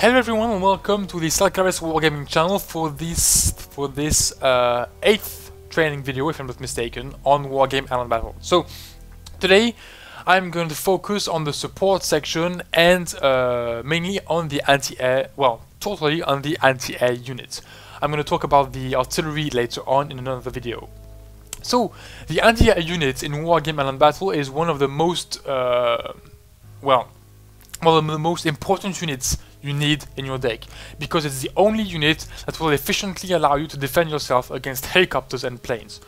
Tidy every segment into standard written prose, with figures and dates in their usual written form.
Hello everyone and welcome to the Selkares Wargaming channel for this 8th training video, if I'm not mistaken, on Wargame Island Battle. So today I'm going to focus on the support section and mainly on the anti-air, well, totally on the anti-air units. I'm going to talk about the artillery later on in another video. So the anti-air unit in Wargame Island Battle is one of the most one of the most important units you need in your deck, because it's the only unit that will efficiently allow you to defend yourself against helicopters and planes.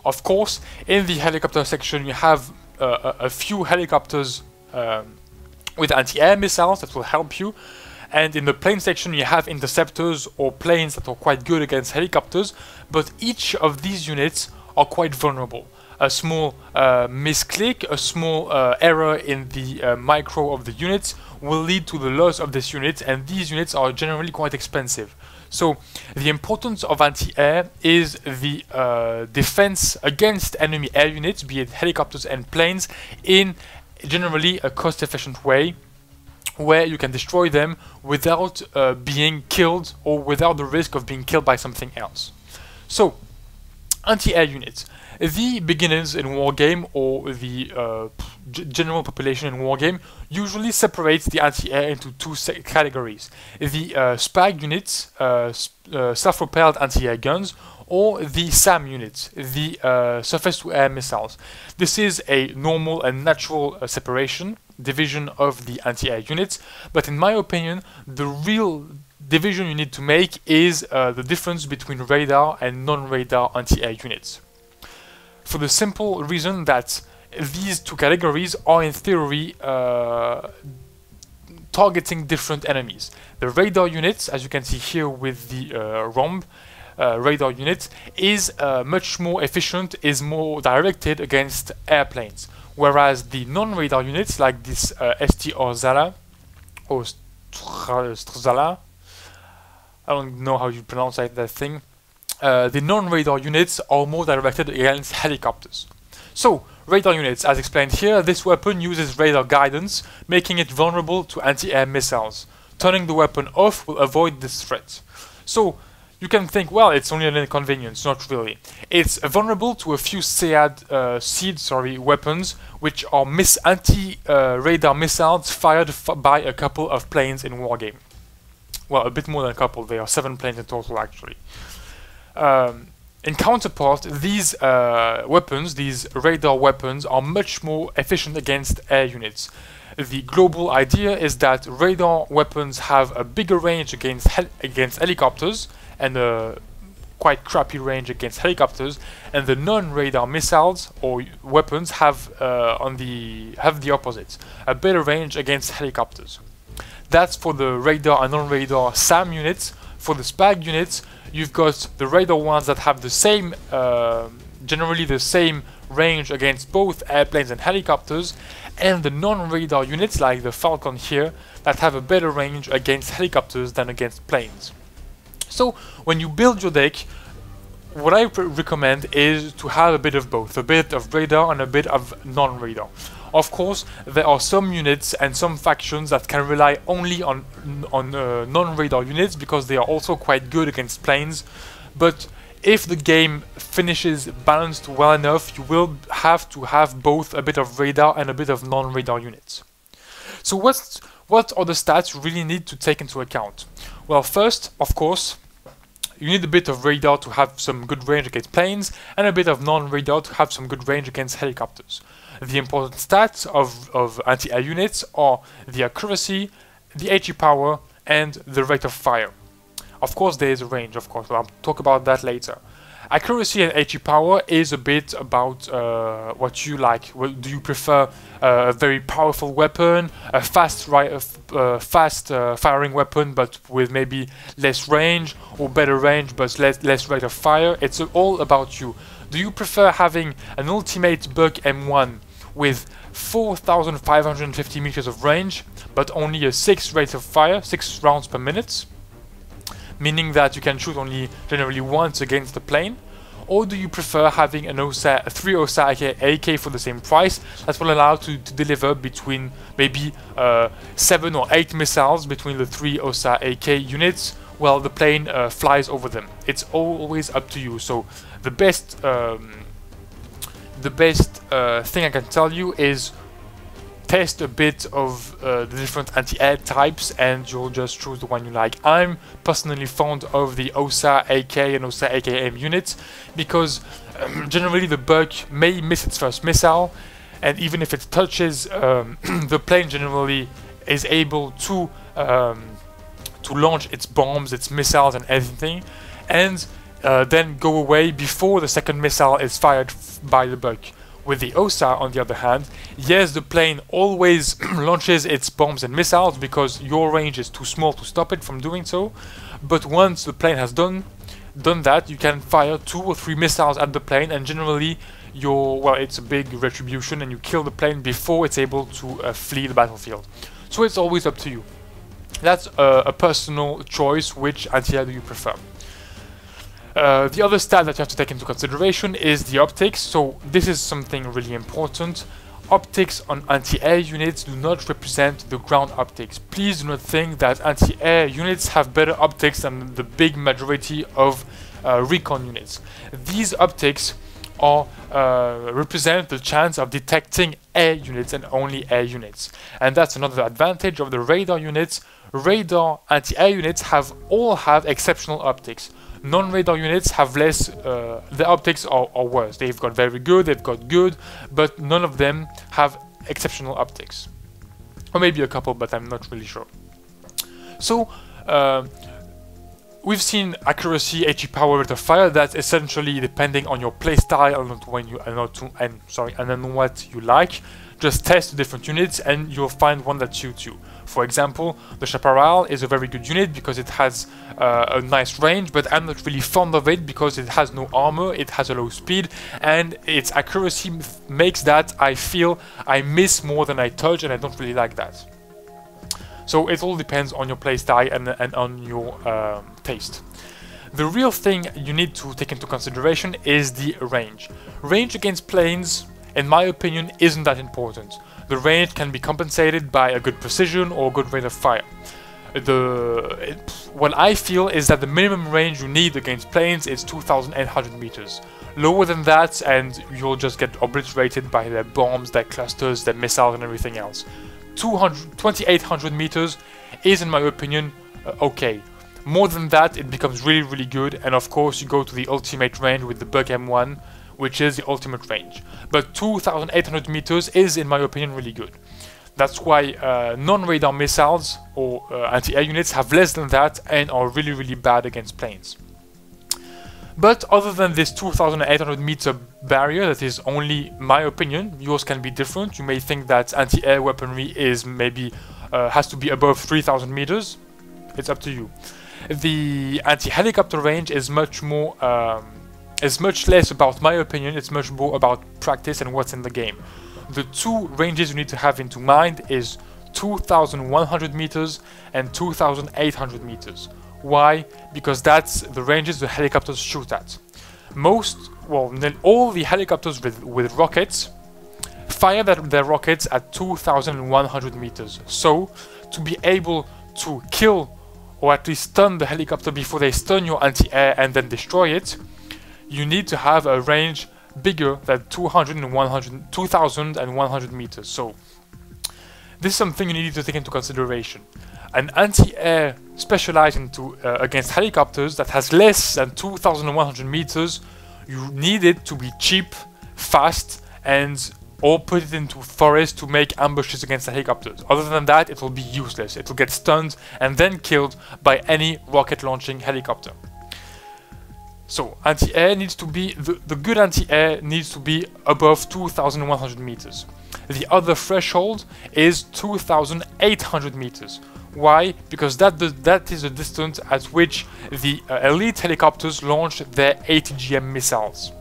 Of course, in the helicopter section you have a few helicopters with anti-air missiles that will help you, and in the plane section you have interceptors or planes that are quite good against helicopters, but each of these units are quite vulnerable. A small misclick, a small error in the micro of the units will lead to the loss of this unit, and these units are generally quite expensive. So the importance of anti-air is the defense against enemy air units, be it helicopters and planes, in generally a cost-efficient way, where you can destroy them without being killed or without the risk of being killed by something else. So anti-air units. The beginners in Wargame, or the general population in Wargame, usually separates the anti-air into two categories. The SPAG units, self-propelled anti-air guns, or the SAM units, the surface-to-air missiles. This is a normal and natural division of the anti-air units, but in my opinion, the real division you need to make is the difference between radar and non-radar anti-air units. For the simple reason that these two categories are in theory targeting different enemies. The radar units, as you can see here with the rhomb radar unit, is much more efficient, is more directed against airplanes, whereas the non-radar units like this STR or Strzala, I don't know how you pronounce that thing. The non-radar units are more directed against helicopters. So, radar units, as explained here, this weapon uses radar guidance, making it vulnerable to anti-air missiles. Turning the weapon off will avoid this threat. So, you can think, well, it's only an inconvenience. Not really. It's vulnerable to a few SEAD weapons, which are anti-radar missiles fired by a couple of planes in Wargame. Well, a bit more than a couple. There are 7 planes in total, actually. In counterpart, these these radar weapons, are much more efficient against air units. The global idea is that radar weapons have a bigger range against helicopters and a quite crappy range against helicopters, and the non-radar missiles or weapons have the opposite, a better range against helicopters. That's for the radar and non-radar SAM units. For the SPAG units, you've got the radar ones that have the same, generally the same range against both airplanes and helicopters, and the non-radar units like the Falcon here that have a better range against helicopters than against planes. So when you build your deck, what I recommend is to have a bit of both, a bit of radar and a bit of non-radar. Of course, there are some units and some factions that can rely only on non-radar units because they are also quite good against planes, but if the game finishes balanced well enough, you will have to have both a bit of radar and a bit of non-radar units. So what are the stats you really need to take into account? Well, first, of course, you need a bit of radar to have some good range against planes, and a bit of non-radar to have some good range against helicopters. The important stats of anti-air units are the accuracy, the HE power, and the rate of fire. Of course, there is a range, of course, but I'll talk about that later. Accuracy and HE power is a bit about what you like. Do you prefer a very powerful weapon, a fast firing weapon but with maybe less range, or better range but less rate of fire? It's all about you. Do you prefer having an ultimate Buck M1 with 4,550 meters of range but only a 6 rate of fire, 6 rounds per minute, meaning that you can shoot only generally once against the plane? or do you prefer having an OSA, a 3 OSA AK for the same price that will allow to deliver between maybe 7 or 8 missiles between the 3 OSA AK units while the plane flies over them? It's always up to you. So the best thing I can tell you is test a bit of the different anti-air types and you'll just choose the one you like. I'm personally fond of the OSA AK and OSA AKM units because generally the bug may miss its first missile, and even if it touches, the plane generally is able to launch its bombs, its missiles and everything, and then go away before the second missile is fired by the bug. With the OSA, on the other hand, yes, the plane always launches its bombs and missiles because your range is too small to stop it from doing so, but once the plane has done that, you can fire 2 or 3 missiles at the plane, and generally it's a big retribution and you kill the plane before it's able to flee the battlefield. So it's always up to you. That's a personal choice. Which anti-air do you prefer? The other stat that you have to take into consideration is the optics. So this is something really important. Optics on anti-air units do not represent the ground optics. Please do not think that anti-air units have better optics than the big majority of recon units. These optics are represent the chance of detecting air units and only air units. And that's another advantage of the radar units. Radar anti-air units all have exceptional optics. Non-radar units have less, the optics are worse. They've got very good, they've got good, but none of them have exceptional optics. Or maybe a couple, but I'm not really sure. So, we've seen accuracy, HE power, rate of fire. That's essentially depending on your playstyle and on what you like. Just test the different units and you'll find one that suits you. For example, the Chaparral is a very good unit because it has a nice range, but I'm not really fond of it because it has no armor, it has a low speed, and its accuracy makes that I feel I miss more than I touch, and I don't really like that. So it all depends on your playstyle and on your taste. The real thing you need to take into consideration is the range. Range against planes, in my opinion, isn't that important. The range can be compensated by a good precision or a good rate of fire. What I feel is that the minimum range you need against planes is 2,800 meters. Lower than that and you'll just get obliterated by their bombs, their clusters, their missiles and everything else. 2,800 meters is, in my opinion, okay. More than that, it becomes really, really good, and of course you go to the ultimate range with the Bug M1, which is the ultimate range. But 2,800 meters is, in my opinion, really good. That's why non-radar missiles or anti-air units have less than that and are really, really bad against planes. But other than this 2,800 meter barrier, that is only my opinion, yours can be different. You may think that anti-air weaponry is maybe has to be above 3,000 meters. It's up to you. The anti-helicopter range is much more, is much less about my opinion. It's much more about practice and what's in the game. The two ranges you need to have into mind is 2,100 meters and 2,800 meters. Why? Because that's the ranges the helicopters shoot at. All the helicopters with rockets fire their rockets at 2,100 meters. So, to be able to kill or at least stun the helicopter before they stun your anti-air and then destroy it, you need to have a range bigger than 2,100 meters. So, this is something you need to take into consideration. An anti-air specialized against helicopters that has less than 2,100 meters, you need it to be cheap, fast, or put it into forest to make ambushes against the helicopters. Other than that, it will be useless. It will get stunned and then killed by any rocket launching helicopter. So, anti-air needs to be, the good anti-air needs to be above 2,100 meters. The other threshold is 2,800 meters. Why? Because that is the distance at which the elite helicopters launch their ATGM missiles.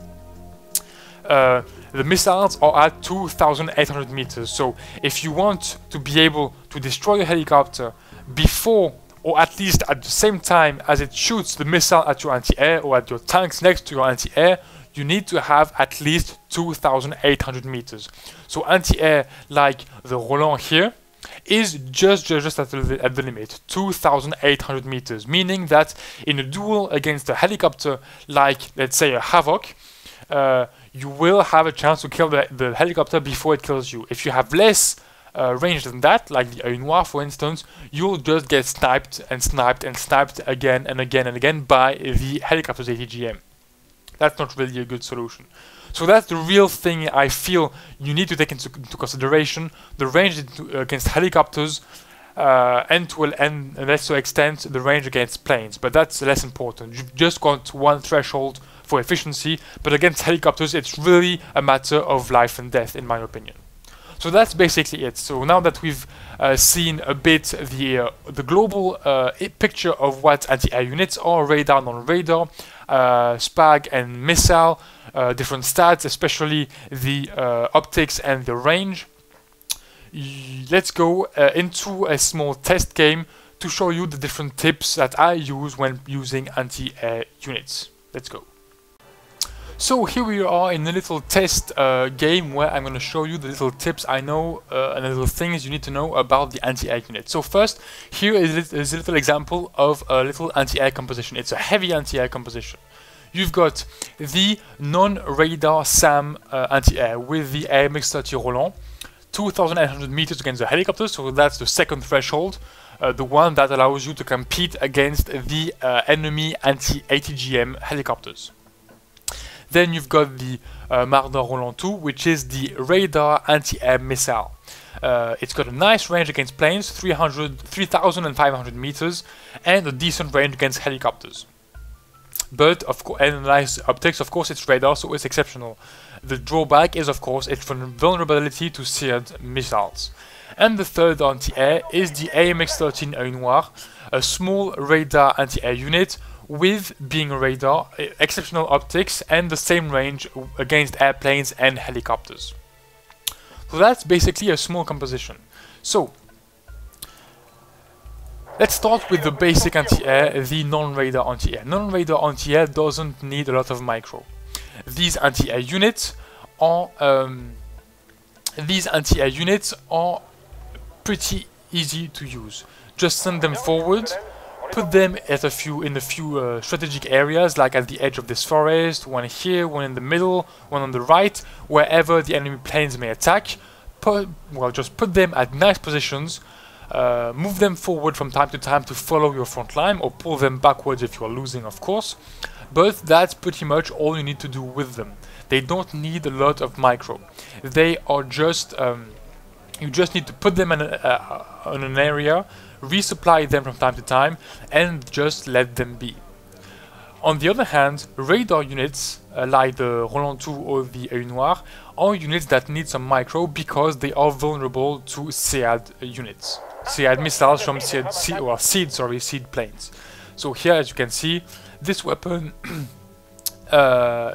The missiles are at 2,800 meters. So if you want to be able to destroy a helicopter before or at least at the same time as it shoots the missile at your anti-air or at your tanks next to your anti-air, you need to have at least 2,800 meters. So anti-air, like the Roland here, is just at the limit, 2,800 meters, meaning that in a duel against a helicopter like, let's say, a Havoc, you will have a chance to kill the helicopter before it kills you. If you have less range than that, like the Œil Noir for instance, you'll just get sniped and sniped and sniped again and again and again by the helicopter's ATGM. That's not really a good solution. So that's the real thing I feel you need to take into consideration, the range against helicopters, and to a lesser extent the range against planes, but that's less important. You've just got one threshold for efficiency, but against helicopters it's really a matter of life and death in my opinion. So that's basically it. So now that we've seen a bit the global picture of what anti-air units are, radar, non-radar, SPAG and missile, different stats, especially the optics and the range, let's go into a small test game to show you the different tips that I use when using anti-air units. Let's go. So here we are in a little test game where I'm going to show you the little tips I know and the little things you need to know about the anti-air unit. So first, here is a little example of a little anti-air composition. It's a heavy anti-air composition. You've got the non-radar SAM anti-air with the AMX-30 Roland, 2,800 meters against the helicopters, so that's the second threshold, the one that allows you to compete against the enemy anti-ATGM helicopters. Then you've got the Marder Roland 2, which is the radar anti-air missile. It's got a nice range against planes, 3,500 meters, and a decent range against helicopters. But of course, and nice optics, of course it's radar, so it's exceptional. The drawback is of course its vulnerability to seared missiles. And the third anti-air is the AMX-13 Œil Noir, a small radar anti-air unit with being radar, exceptional optics, and the same range against airplanes and helicopters. So that's basically a small composition. So let's start with the basic anti-air, the non-radar anti-air. Non-radar anti-air doesn't need a lot of micro. These anti-air units are pretty easy to use. Just send them forward, put them at in a few strategic areas, like at the edge of this forest, one here, one in the middle, one on the right, wherever the enemy planes may attack. Just put them at nice positions. Move them forward from time to time to follow your front line, or pull them backwards if you are losing, of course. But that's pretty much all you need to do with them. They don't need a lot of micro. They are just you just need to put them in an area, resupply them from time to time, and just let them be. On the other hand, radar units like the Roland 2 or the Œil Noir are units that need some micro because they are vulnerable to SEAD units. SEAD missiles from SEAD planes. So here, as you can see, this weapon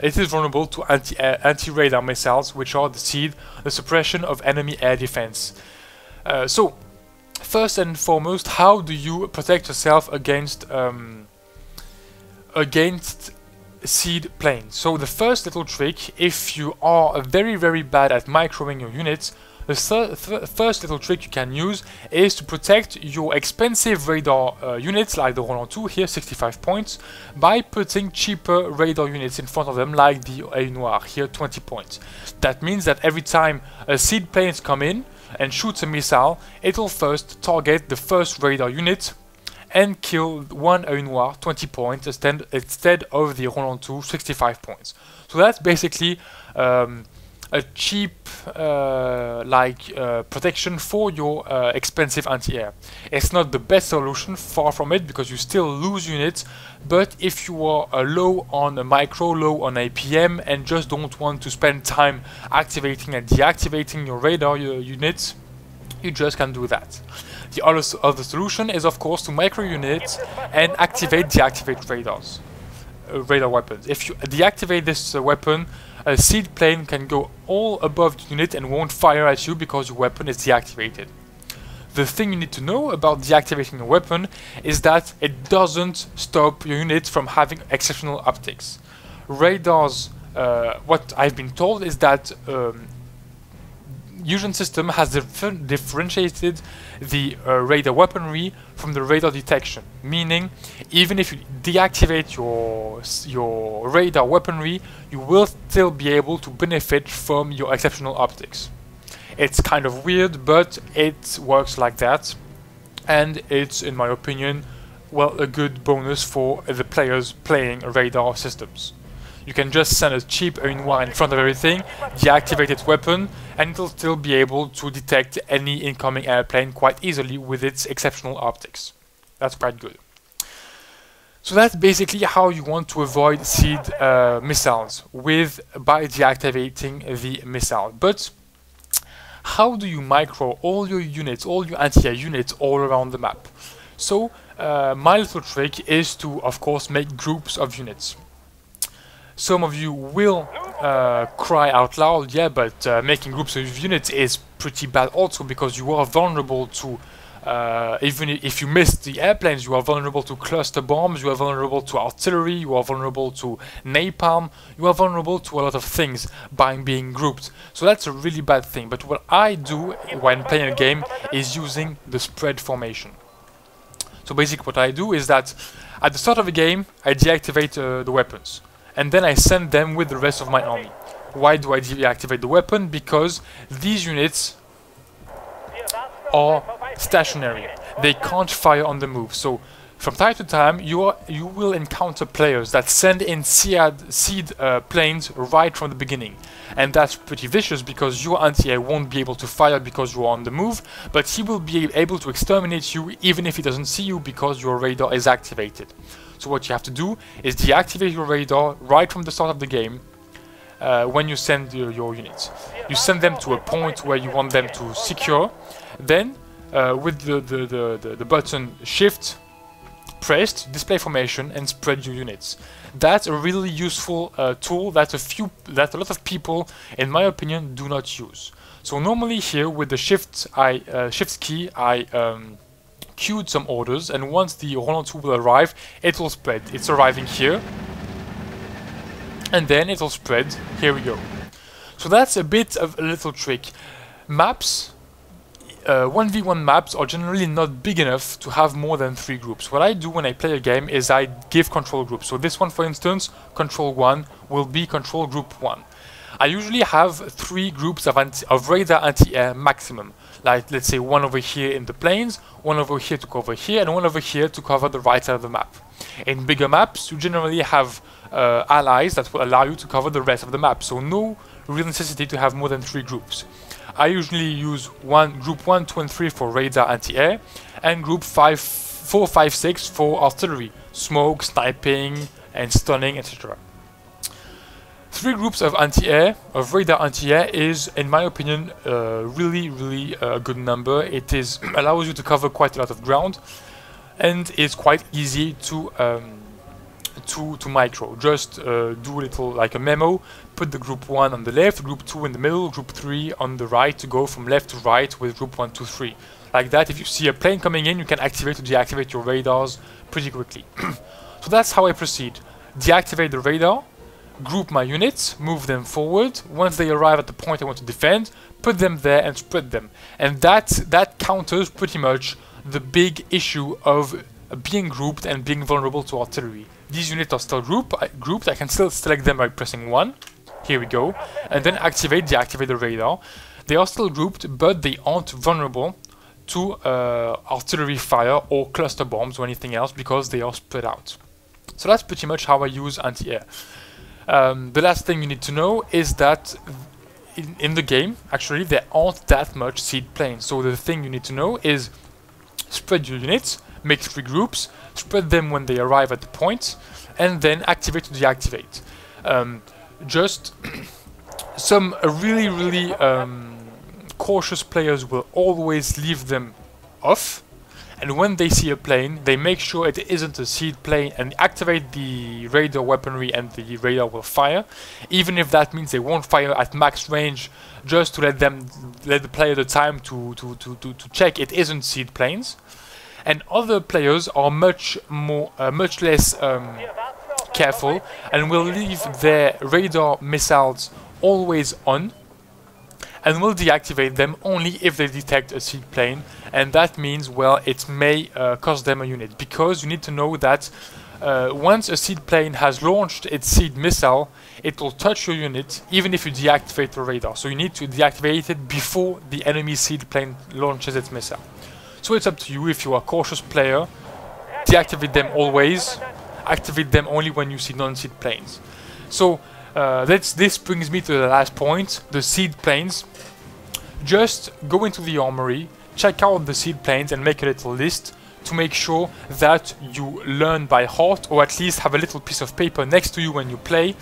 it is vulnerable to anti-radar missiles, which are the suppression of enemy air defense. So first and foremost, how do you protect yourself against SEAD planes? So the first little trick, if you are very bad at microing your units, the first little trick you can use is to protect your expensive radar units like the Roland 2 here, 65 points, by putting cheaper radar units in front of them like the Œil Noir here, 20 points. That means that every time a SEAD plane come in and shoots a missile, it will first target the first radar unit and kill one Œil Noir, 20 points, instead of the Roland 2, 65 points. So that's basically a cheap protection for your expensive anti-air. It's not the best solution, far from it, because you still lose units, but if you are low on a micro, low on APM, and just don't want to spend time activating and deactivating your radar units, you just can do that. The other solution is of course to micro units and deactivate radar weapons. If you deactivate this weapon, a SEAD plane can go all above the unit and won't fire at you because your weapon is deactivated. The thing you need to know about deactivating a weapon is that it doesn't stop your unit from having exceptional optics. Radars what I've been told is that Fusion system has differentiated the radar weaponry from the radar detection, meaning even if you deactivate your radar weaponry, you will still be able to benefit from your exceptional optics. It's kind of weird, but it works like that, and it's, in my opinion, well, a good bonus for the players playing radar systems. You can just send a cheap A1 in front of everything, deactivate its weapon, and it'll still be able to detect any incoming airplane quite easily with its exceptional optics. That's quite good. So that's basically how you want to avoid seed missiles by deactivating the missile. But how do you micro all your units, all your anti-air units all around the map? So my little trick is to, of course, make groups of units. Some of you will cry out loud, yeah, but making groups of units is pretty bad also, because you are vulnerable to, even if you miss the airplanes, you are vulnerable to cluster bombs, you are vulnerable to artillery, you are vulnerable to napalm, you are vulnerable to a lot of things by being grouped. So that's a really bad thing. But what I do when playing a game is using the spread formation. So basically what I do is that at the start of a game, I deactivate the weapons, and then I send them with the rest of my army. Why do I deactivate the weapon? Because these units are stationary. They can't fire on the move. So from time to time you will encounter players that send in seed planes right from the beginning. And that's pretty vicious, because your anti-air won't be able to fire because you're on the move, but he will be able to exterminate you even if he doesn't see you, because your radar is activated. So what you have to do is deactivate your radar right from the start of the game. When you send your units, you send them to a point where you want them to secure. Then with the button shift pressed, display formation and spread your units. That's a really useful tool that a lot of people, in my opinion, do not use. So normally here with the shift key, I queued some orders, and once the Roland 2 will arrive, it will spread. It's arriving here, and then it will spread. Here we go. So that's a bit of a little trick. Maps, 1v1 maps are generally not big enough to have more than 3 groups. What I do when I play a game is I give control groups. So this one, for instance, control 1 will be control group 1. I usually have 3 groups of radar anti-air maximum. Like, let's say, one over here in the plains, one over here to cover here, and one over here to cover the right side of the map. In bigger maps, you generally have allies that will allow you to cover the rest of the map, so no real necessity to have more than 3 groups. I usually use group 1, 2, and 3 for radar anti-air, and group 4, 5, 6 for artillery, smoke, sniping, and stunning, etc. 3 groups of of radar anti-air is, in my opinion, really a good number. It allows you to cover quite a lot of ground, and is quite easy to micro. Just do a little, like a memo, put the group 1 on the left, group 2 in the middle, group 3 on the right, to go from left to right with group 1, 2, 3. Like that, if you see a plane coming in, you can activate or deactivate your radars pretty quickly. So that's how I proceed. Deactivate the radar, group my units, move them forward. Once they arrive at the point I want to defend, put them there and spread them. And that counters pretty much the big issue of being grouped and being vulnerable to artillery. These units are still grouped. I can still select them by pressing 1. Here we go. And then deactivate the radar. They are still grouped, but they aren't vulnerable to artillery fire or cluster bombs or anything else, because they are spread out. So that's pretty much how I use anti-air. The last thing you need to know is that in the game, actually, there aren't that much seed planes. So the thing you need to know is spread your units, make 3 groups, spread them when they arrive at the point, and then activate to deactivate. Just some really cautious players will always leave them off, and when they see a plane, they make sure it isn't a seed plane and activate the radar weaponry, and the radar will fire, even if that means they won't fire at max range, just to let the player the time to check it isn't seed planes. And other players are much less careful and will leave their radar missiles always on, and will deactivate them only if they detect a seed plane, and that means, well, it may cost them a unit, because you need to know that once a seed plane has launched its seed missile, it will touch your unit even if you deactivate the radar. So you need to deactivate it before the enemy seed plane launches its missile. So it's up to you. If you are a cautious player, deactivate them always, activate them only when you see non-seed planes. So this brings me to the last point, the seed planes. Just go into the armory, check out the seed planes and make a little list to make sure that you learn by heart, or at least have a little piece of paper next to you when you play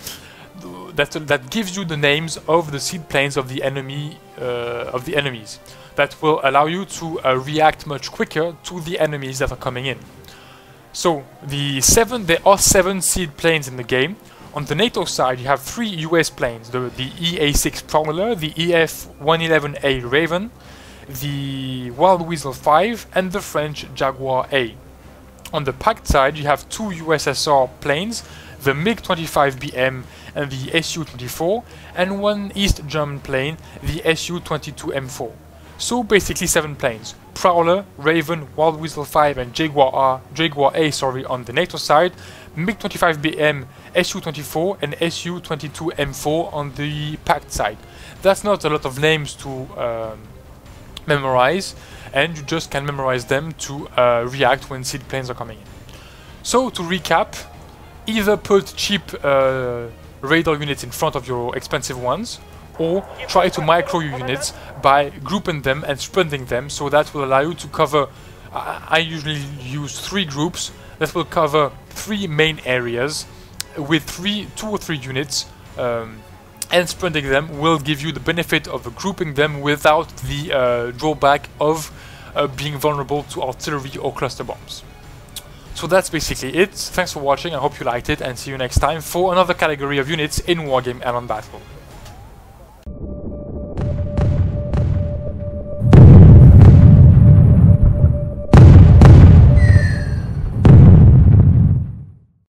that gives you the names of the seed planes of the enemies. That will allow you to react much quicker to the enemies that are coming in. So there are 7 seed planes in the game. On the NATO side, you have 3 US planes: the EA6 Prowler, the EF-111A Raven, the Wild Weasel 5, and the French Jaguar A. On the Pact side, you have 2 USSR planes, the MiG-25BM and the Su-24, and 1 East German plane, the Su-22M4. So basically 7 planes: Prowler, Raven, Wild Weasel 5 and Jaguar A on the NATO side, MiG-25BM, Su-24 and Su-22M4 on the Pact side. That's not a lot of names to memorize, and you just can memorize them to react when seed planes are coming in. So to recap, either put cheap radar units in front of your expensive ones, or try to micro your units by grouping them and spreading them, so that will allow you to cover, I usually use 3 groups that will cover 3 main areas with 2 or 3 units, and spreading them will give you the benefit of grouping them without the drawback of being vulnerable to artillery or cluster bombs. So that's basically it. Thanks for watching, I hope you liked it, and see you next time for another category of units in Wargame and on Battle.